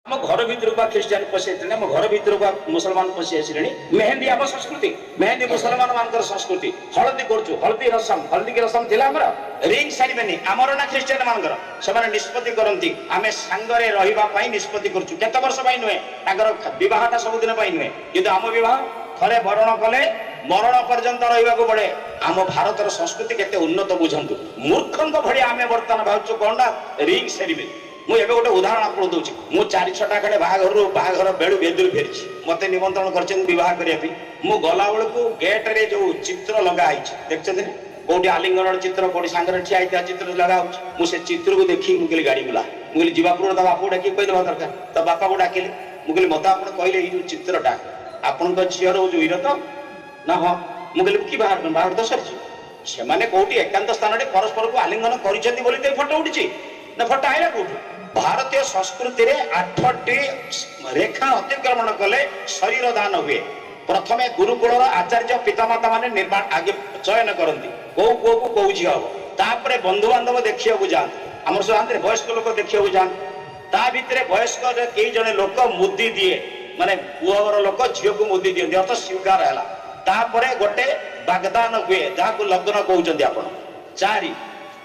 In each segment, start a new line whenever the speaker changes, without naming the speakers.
आम घर भीतर को ख्रीस्टान पशि आम घर भीतर को मुसलमान पशि आसिले मेहंदी आम संस्कृति मेहंदी मुसलमान मान संस्कृति हलदी करुचु हलदी की रसम थिला रिंग सेरेमनी आमर ना ख्रीस्टान मानकर से निष्पत्ति करती आम सांगरे रहा निष्पत्ति करुचु केत वर्ष नुहे बहटा सबुदिन नुहे कि आम बह थे वरण कले मरण पर्यंत रहा पड़े आम भारतर संस्कृति केते उन्नत बुझंतु मूर्खंक भली आम बर्तमान भावुँ कौन ना रिंग सेरेमनी मुझे गोटे उदाहरण आपको दूसरी मु 4-6टा खंडे बाहाघर बेलू बेदुरी फेरी मत निमंत्रण करने मु गला बेलू गेट्रे जो चित्र लगाई देखते कौटी आलिंगन चित्र कौटी सांगे ठिया होता चित्र लगा मुझे चित्र को देखी मुझे गाड़ी बुला मुझे जीवा पूर्व ता बापू डाक कहीदेवा दरकार तो बापा को डाकिले मुझे मत आप कहले ये चित्रटा आपण झीर जो हीर तो ना हाँ मुझे कि बाहर तो सरी से कौटी एकांत स्थान परस्पर को आलिंगन कर फटो उठी ना फटा आईला कौटू भारतीय संस्कृति रे 8टी रेखा अतिक्रमण कले शरीर दान हुए प्रथमे गुरुकुल आचार्य पितामाता माने निर्माण आगे चयन करती कौ पुओ को कौ झी हम तापर बंधु बांधव देखा जाते आम सब वयस्क लोक देखा जाते ता भितर वयस्क कई जने लोक मुदी दिए माने पुअर लोक झील को मुदी दिए अर्थ स्वीकार है तापर गोटे बागदान हुए जहाँ लग्न कहते आपण 4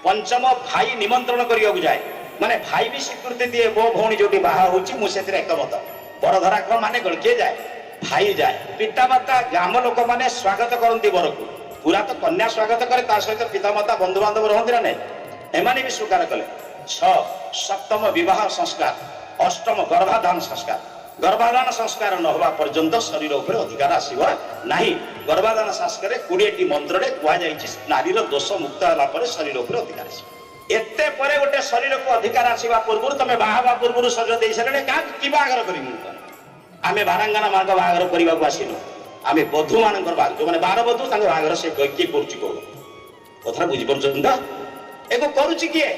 पंचम भाई निमंत्रण करने जाए माने भाई भी स्वीकृति दिए मो भौणी जो बाहा मुझे एकमत बड़ धराक्रम माने किए जाए भाई जाए पितामाता ग्राम लोक मैंने स्वागत करती बर को पूरा तो कन्या स्वागत करे सहित पितामाता बंधु बांधव रहती ना नहीं एमाने भी स्वीकार कले 6 सप्तम विवाह संस्कार 8म गर्भाधान संस्कार न होगा पर्यंत शरीर उपर अधिकार आसव ना गर्भाधान संस्कार 20टी मंत्र कहुई नारीर दोष मुक्त होगा शरीर उपर अधिकार आस एते परे गोटे शरीर को अधिकार आसवा पूर्व तुम बाहा पूर्व शरीर दे सारे क्या बाहागर कर आम बारांगाना मान बाहागर करने को आसनु आम बधु मान जो मैंने 12 बधु बाहागर से किए कथा बुझीपार एक करुच्ची किए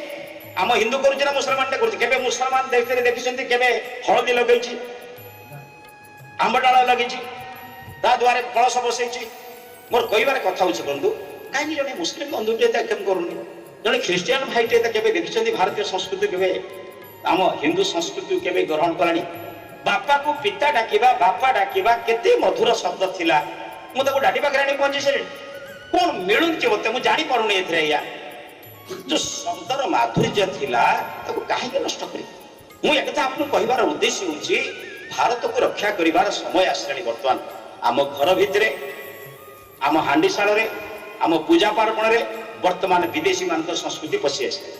आम हिंदू करुच्ची मुसलमान टे मुसलमान देखते केवे हलदी लगे आंब डाल लगे द्वारे कलश बसई मोर कह कथा बंधु कहीं जब मुस्लिम बंधु केम करूनी जड़े ख्रीस्टियान भाई टे देखते भारतीय संस्कृति के आम हिंदू संस्कृति के ग्रहण कलानी बापा को पिता डाकिबा बापा डाकिबा केते मधुर शब्द थिला मु ताको डाटी पाखरे आनी पहुंची से कौन मिलुची मत मुझे जानी पारुनी एथरे या जो शब्दर माधुर्य थिला ताको काहे के नष्ट करी मु एक कथा आपन कहिबार उद्देश्य होची भारत को रक्षा करिवार समय आसलानी वर्तमान आम घर भितरे आम हांडीशाल रे आम पूजा पार्वण रे वर्तमान विदेशी मान संस्कृति पशि आसे।